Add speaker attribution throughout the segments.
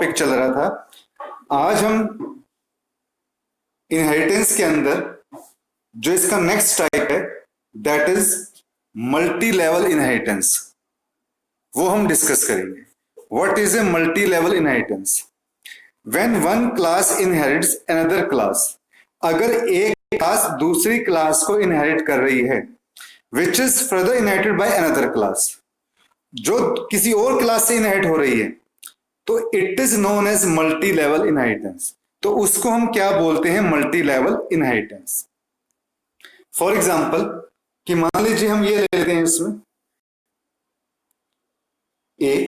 Speaker 1: Topic चल रहा था। आज हम इनहेरिटेंस के अंदर जो इसका नेक्स्ट टाइप है that is multi level inheritance, वो हम डिस्कस करेंगे। What is a multi level inheritance? When one class inherits another class, अगर एक क्लास दूसरी क्लास को इनहेरिट कर रही है, which is further inherited by another class, जो किसी और क्लास से इनहेरिट हो रही है, तो it is known as multi level inheritance. तो उसको हम क्या बोलते हैं? Multi level inheritance. For example कि मान लीजिए हम ये ले लेते हैं, इसमें ए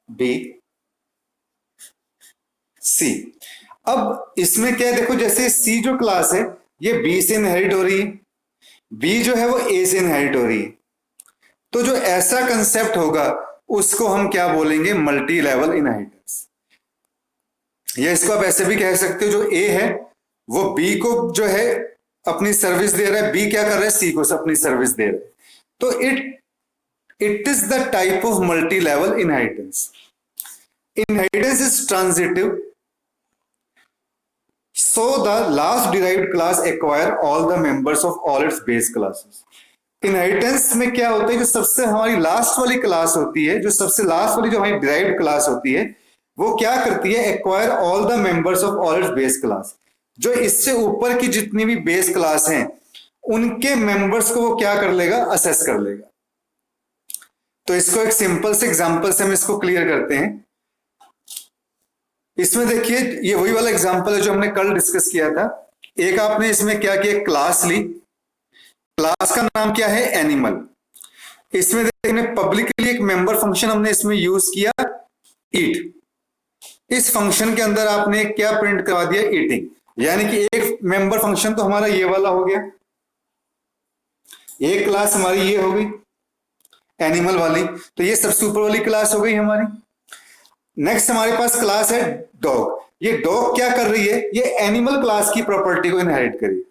Speaker 1: बी सी। अब इसमें क्या है, देखो जैसे सी जो क्लास है ये बी से इनहेरिट हो रही है, बी जो है वो ए से इनहेरिट हो रही है। तो जो ऐसा कंसेप्ट होगा उसको हम क्या बोलेंगे? Multi level inheritance. या इसको आप ऐसे भी कह सकते हो, जो ए है वो बी को जो है अपनी सर्विस दे रहा है, बी क्या कर रहा है? सी को अपनी सर्विस दे रहा है। तो it is the type of multi level inheritance. Inheritance is transitive, so the last derived class acquire all the members of all its base classes। Inheritance में क्या होता है, जो सबसे हमारी लास्ट वाली क्लास होती है, जो सबसे लास्ट वाली जो हमारी डिराइव्ड क्लास होती है, वो क्या करती है? Acquire all the members of all it's base class. जो इससे ऊपर की जितनी भी बेस क्लास हैं उनके मेंबर्स को वो क्या कर लेगा? असेस कर लेगा। तो इसको एक सिंपल से एग्जांपल से हम इसको क्लियर करते हैं। इसमें देखिए ये वही वाला एग्जांपल है जो हमने कल डिस्कस किया था। एक आपने इसमें क्या किया? क्लास ली, क्लास का नाम क्या है? एनिमल। इसमें देखिए पब्लिकली एक मेंबर फंक्शन हमने इसमें यूज किया, ईट। इस फंक्शन के अंदर आपने क्या प्रिंट करवा दिया? ईटिंग। यानी कि एक मेंबर फंक्शन तो हमारा ये वाला हो गया, एक क्लास हमारी ये हो गई एनिमल वाली, तो ये सबसे ऊपर वाली क्लास हो गई हमारी। नेक्स्ट हमारे पास क्लास है डॉग। ये डॉग क्या कर रही है? ये एनिमल क्लास की प्रॉपर्टी को इनहेरिट करेगी।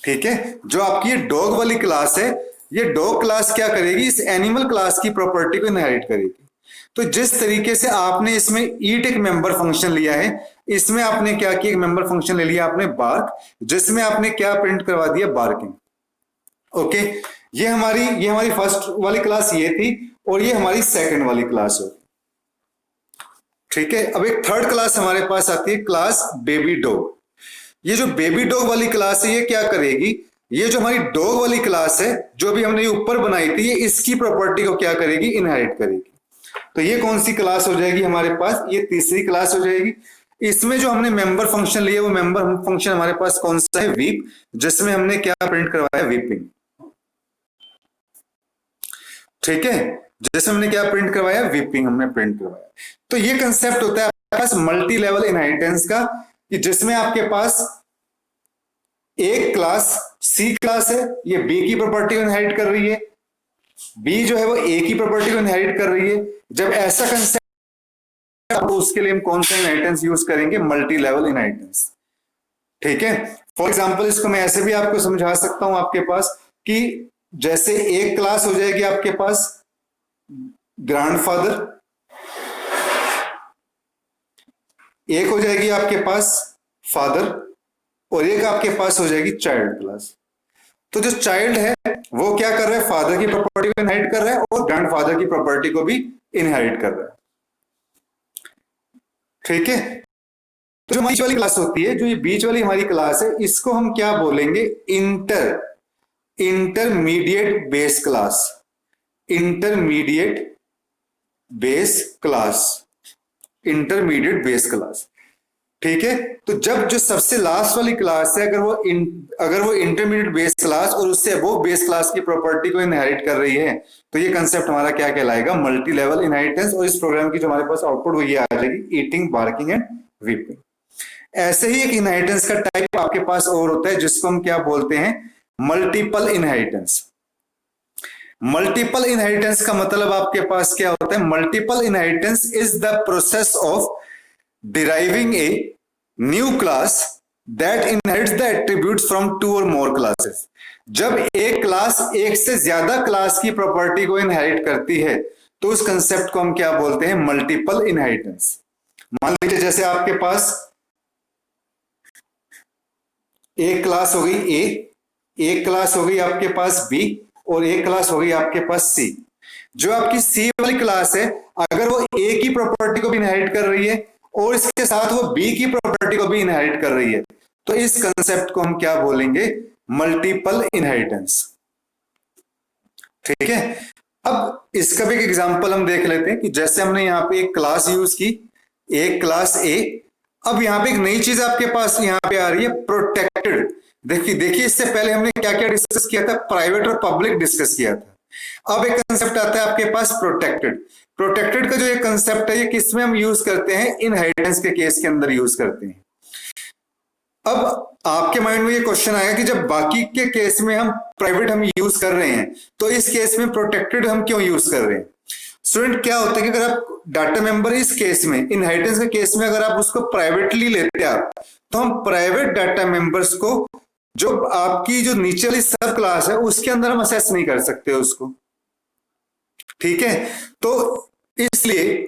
Speaker 1: ठीक है, जो आपकी ये डॉग वाली क्लास है, ये डॉग क्लास क्या करेगी? इस एनिमल क्लास की प्रॉपर्टी को इनहेरिट करेगी। तो जिस तरीके से आपने इसमें ईट एक मेंबर फंक्शन लिया है, इसमें आपने क्या किया? एक मेंबर फंक्शन ले लिया आपने बार्क, जिसमें आपने क्या प्रिंट करवा दिया? बार्किंग। ओके, ये हमारी फर्स्ट वाली क्लास ये थी और ये हमारी सेकंड वाली क्लास होगी। ठीक है, अब एक थर्ड क्लास हमारे पास आती है, क्लास बेबी डॉग। ये जो बेबी डॉग वाली क्लास है ये क्या करेगी? ये जो हमारी डॉग वाली क्लास है जो भी हमने ऊपर बनाई थी, ये इसकी प्रॉपर्टी को क्या करेगी? इनहेरिट करेगी। तो ये कौन सी क्लास हो जाएगी हमारे पास? ये तीसरी क्लास हो जाएगी। इसमें जो हमने मेंबर फंक्शन लिया वो मेंबर फंक्शन हमारे पास कौन सा है? वीप, जिसमें हमने क्या प्रिंट करवाया? वीपिंग। ठीक है, जैसे हमने क्या प्रिंट करवाया? वीपिंग हमने प्रिंट करवाया। तो ये कंसेप्ट होता है आपके पास मल्टी लेवल इनहेरिटेंस का, कि जिसमें आपके पास एक क्लास सी क्लास है, ये बी की प्रॉपर्टी को इनहेरिट कर रही है, बी जो है वो ए की प्रॉपर्टी को इनहेरिट कर रही है। जब ऐसा कंसेप्ट, तो उसके लिए हम कौन सा इनहेरिटेंस यूज करेंगे? Multi level inheritance. ठीक है, फॉर एग्जांपल इसको मैं ऐसे भी आपको समझा सकता हूं आपके पास, कि जैसे एक क्लास हो जाएगी आपके पास ग्रैंडफादर, एक हो जाएगी आपके पास फादर, और एक आपके पास हो जाएगी चाइल्ड क्लास। तो जो चाइल्ड है वो क्या कर रहा है? फादर की प्रॉपर्टी को इनहेरिट कर रहा है और ग्रैंडफादर की प्रॉपर्टी को भी इनहेरिट कर रहा है। ठीक है, तो जो बीच वाली क्लास होती है, जो ये बीच वाली हमारी क्लास है, इसको हम क्या बोलेंगे? Intermediate base class. Intermediate base class, intermediate base class. ठीक है, तो जब जो सबसे लास्ट वाली क्लास है अगर वो इंटरमीडिएट बेस क्लास और उससे वो बेस क्लास की प्रॉपर्टी को इनहेरिट कर रही है, तो ये कंसेप्ट हमारा क्या कहलाएगा? Multi level inheritance. और इस प्रोग्राम की जो हमारे पास आउटपुट वो ये आ जाएगी, ईटिंग, बार्किंग एंड वीपिंग। ऐसे ही एक इनहेरिटेंस का टाइप आपके पास और होता है जिसको हम क्या बोलते हैं? Multiple inheritance. मल्टीपल इनहेरिटेंस का मतलब आपके पास क्या होता है? Multiple inheritance is the process of deriving a new class that inherits the attributes from two or more classes। जब एक क्लास एक से ज्यादा क्लास की प्रॉपर्टी को इनहेरिट करती है तो उस कंसेप्ट को हम क्या बोलते हैं? Multiple inheritance. मान लीजिए जैसे आपके पास एक क्लास हो गई ए, एक क्लास हो गई आपके पास बी, और एक क्लास हो गई आपके पास सी। जो आपकी सी वाली क्लास है, अगर वो ए की प्रॉपर्टी को भी इनहेरिट कर रही है और इसके साथ वो बी की प्रॉपर्टी को भी इनहेरिट कर रही है, तो इस कंसेप्ट को हम क्या बोलेंगे? Multiple inheritance. ठीक है। अब इसका भी एक एग्जांपल हम देख लेते हैं कि जैसे हमने यहाँ पे एक क्लास यूज की, एक क्लास ए। अब यहाँ पे एक नई चीज आपके पास यहाँ पे आ रही है, प्रोटेक्टेड। देखिए इससे पहले हमने क्या क्या डिस्कस किया था? प्राइवेट और पब्लिक डिस्कस किया था। अब एक कंसेप्ट आता है आपके पास प्रोटेक्टेड। प्रोटेक्टेड का जो एक कंसेप्ट है, ये किसमें हम यूज करते हैं? इनहेरिटेंस के केस के अंदर यूज करते हैं। अब आपके माइंड में ये क्वेश्चन आएगा कि जब बाकी के केस में हम प्राइवेट हम यूज कर रहे हैं, तो इस केस में प्रोटेक्टेड हम क्यों यूज कर रहे हैं? स्टूडेंट, क्या होता है कि अगर आप डाटा मेंबर इस केस में, इनहेरिटेंस के केस में अगर आप उसको प्राइवेटली लेते हैं आप, तो हम प्राइवेट डाटा मेंबर्स को जो आपकी जो नीचे वाली सब क्लास है उसके अंदर हम असेस नहीं कर सकते उसको। ठीक है। तो इसलिए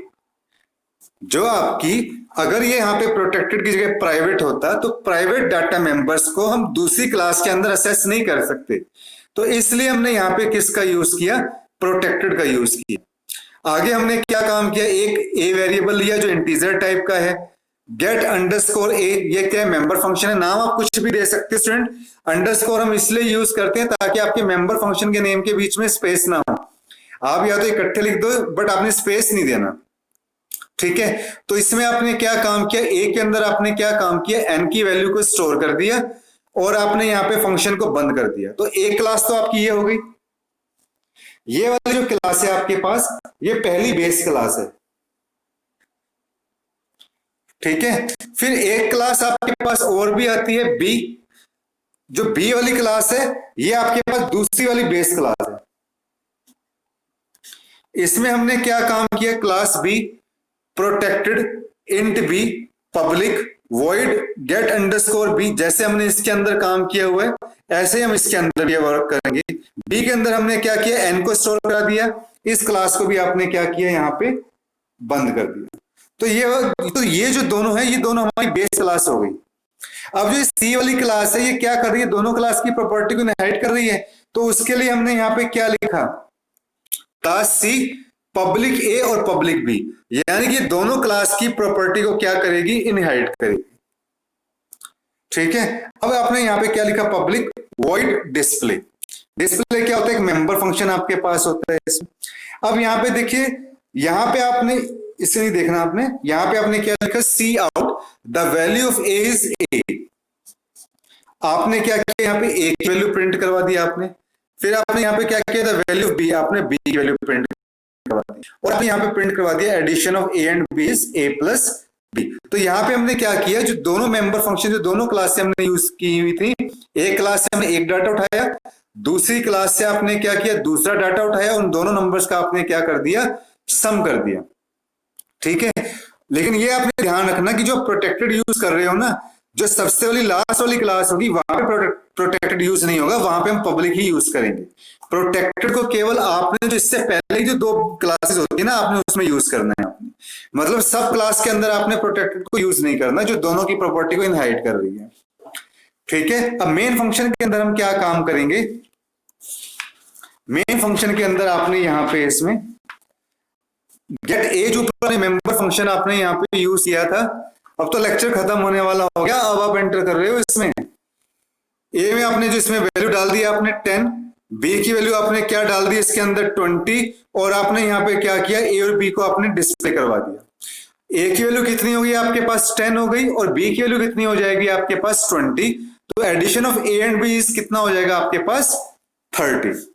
Speaker 1: जो आपकी, अगर ये यहाँ पे प्रोटेक्टेड की जगह प्राइवेट होता, तो प्राइवेट डाटा मेंबर्स को हम दूसरी क्लास के अंदर असेस नहीं कर सकते। तो इसलिए हमने यहाँ पे किसका यूज किया? प्रोटेक्टेड का यूज किया। आगे हमने क्या काम किया? एक ए वेरिएबल लिया जो इंटीजर टाइप का है, गेट अंडरस्कोर ए। ये क्या है? मेंबर फंक्शन है। नाम आप कुछ भी दे सकते हैं स्टूडेंट। अंडरस्कोर हम इसलिए यूज करते हैं ताकि आपके मेंबर फंक्शन के नेम के बीच में स्पेस ना हो। आप या तो इकट्ठे लिख दो, बट आपने स्पेस नहीं देना। ठीक है। तो इसमें आपने क्या काम किया? ए के अंदर आपने क्या काम किया? एन की वैल्यू को स्टोर कर दिया और आपने यहाँ पे फंक्शन को बंद कर दिया। तो एक क्लास तो आपकी ये हो गई। ये वाली जो क्लास है आपके पास, ये पहली बेस क्लास है। ठीक है। फिर एक क्लास आपके पास और भी आती है, बी। जो बी वाली क्लास है, ये आपके पास दूसरी वाली बेस क्लास है। इसमें हमने क्या काम किया? Class B, protected, int B, public, void, get underscore B. जैसे हमने इसके अंदर काम किया हुआ है, ऐसे हम इसके अंदर भी वर्क करेंगे। बी के अंदर हमने क्या किया? एन को स्टोर करा दिया। इस क्लास को भी आपने क्या किया? यहाँ पे बंद कर दिया। तो ये जो दोनों है, ये दोनों हमारी बेस क्लास हो गई। अब जो सी वाली क्लास है, ये क्या कर रही है? दोनों क्लास की प्रॉपर्टी को इनहेरिट कर रही है। तो उसके लिए हमने यहाँ पे क्या लिखा? क्लास सी, पब्लिक ए और पब्लिक बी, यानी कि दोनों क्लास की प्रॉपर्टी को क्या करेगी? इनहेरिट करेगी। ठीक है। अब आपने यहाँ पे क्या लिखा? Public void display. डिस्प्ले क्या होता है? एक मेंबर फंक्शन आपके पास होता है इसमें। अब यहाँ पे देखिए, यहाँ पे आपने इसे नहीं देखना, आपने यहाँ पे आपने क्या लिखा? See out the value of A is A. आपने क्या किया? यहाँ पे ए की वैल्यू प्रिंट करवा दी आपने। फिर आपने यहाँ पे क्या किया? द वैल्यू ऑफ बी, आपने बी की वैल्यू प्रिंट करवा दी। और आपने यहाँ पे प्रिंट करवा दिया addition of A and B is A plus B. तो यहाँ पे हमने क्या किया? जो दोनों मेंबर फंक्शन जो दोनों क्लास से हमने यूज की हुई थी, एक क्लास से हमने एक डाटा उठाया, दूसरी क्लास से आपने क्या किया? दूसरा डाटा उठाया। उन दोनों नंबर्स का आपने क्या कर दिया? सम कर दिया। ठीक है। लेकिन ये आपने ध्यान रखना कि जो प्रोटेक्टेड यूज कर रहे हो ना, जो सबसे वाली लास्ट वाली क्लास होगी, वहां पे प्रोटेक्टेड यूज नहीं होगा, वहां पे हम पब्लिक ही यूज करेंगे। प्रोटेक्टेड को केवल आपने जो इससे पहले जो दो क्लासेस होती है ना, आपने उसमें यूज करना है। आपने मतलब सब क्लास के अंदर आपने प्रोटेक्टेड को यूज नहीं करना, जो दोनों की प्रॉपर्टी को इनहेरिट कर रही है। ठीक है। अब मेन फंक्शन के अंदर हम क्या काम करेंगे? मेन फंक्शन के अंदर आपने यहाँ पे इसमें गेट ए जो ऊपर मेंबर फंक्शन आपने यहाँ पे यूज किया था। अब तो लेक्चर खत्म होने वाला हो गया। अब आप एंटर कर रहे हो इसमें ए में आपने जो इसमें वैल्यू डाल दी आपने 10, बी की वैल्यू आपने क्या डाल दी इसके अंदर 20, और आपने यहाँ पे क्या किया? ए और बी को आपने डिस्प्ले करवा दिया। ए की वैल्यू कितनी होगी आपके पास? 10 हो गई, और बी की वैल्यू कितनी हो जाएगी आपके पास? 20। तो addition of A and B कितना हो जाएगा आपके पास? 30।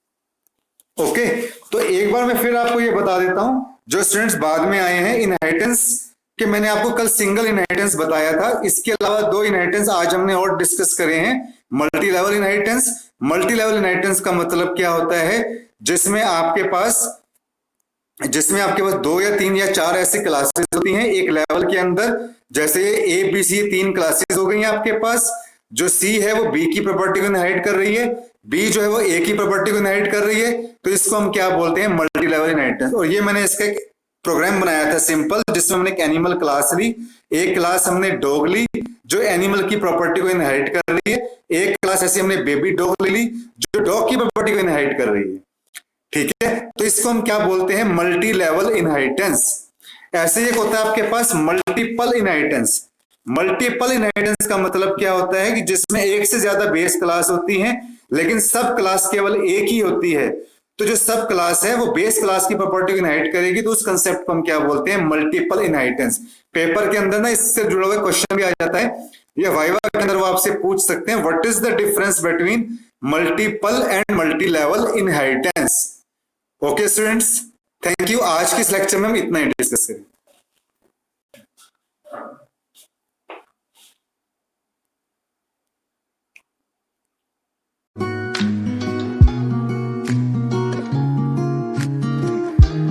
Speaker 1: ओके। तो एक बार मैं फिर आपको ये बता देता हूं, जो स्टूडेंट्स बाद में आए हैं, इनहेरिटेंस के मैंने आपको कल सिंगल इनहेरिटेंस बताया था। इसके अलावा दो इनहेरिटेंस आज हमने और डिस्कस करे हैं, multi level inheritance. Multi level inheritance का मतलब क्या होता है? जिसमें आपके पास दो या तीन या चार ऐसी क्लासेस होती हैं एक लेवल के अंदर। जैसे ए बी सी 3 क्लासेस हो गई हैं आपके पास। जो सी है वो बी की प्रॉपर्टी को इनहेरिट कर रही है, बी जो है वो ए की प्रॉपर्टी को इनहेरिट कर रही है, तो इसको हम क्या बोलते हैं, मल्टी लेवल इनहेरिटेंस। और ये मैंने इसका एक प्रोग्राम बनाया था सिंपल, जिसमें हमने एक एनिमल क्लास ली, एक क्लास हमने डॉग ली जो एनिमल की प्रॉपर्टी को इनहेरिट कर रही है, एक क्लास ऐसी हमने बेबी डॉग ली जो डॉग की प्रॉपर्टी को इनहेरिट कर रही है। ठीक है, तो इसको हम क्या बोलते हैं, मल्टी लेवल इनहेरिटेंस। ऐसे एक होता है आपके पास मल्टीपल इनहेरिटेंस। मल्टीपल इनहेरिटेंस का मतलब क्या होता है कि जिसमें एक से ज्यादा बेस क्लास होती है लेकिन सब क्लास केवल एक ही होती है। तो जो सब क्लास है वो बेस क्लास की प्रॉपर्टी को इनहेरिट करेगी, तो उस कंसेप्ट को हम क्या बोलते हैं, मल्टीपल इनहेरिटेंस। पेपर के अंदर ना इससे जुड़ा हुआ क्वेश्चन भी आ जाता है, या वाइवा के अंदर वो आपसे पूछ सकते हैं, what is the difference between multiple and multi level inheritance. Okay students, thank you. आज के इस लेक्चर में हम इतना ही डिस्कस करें।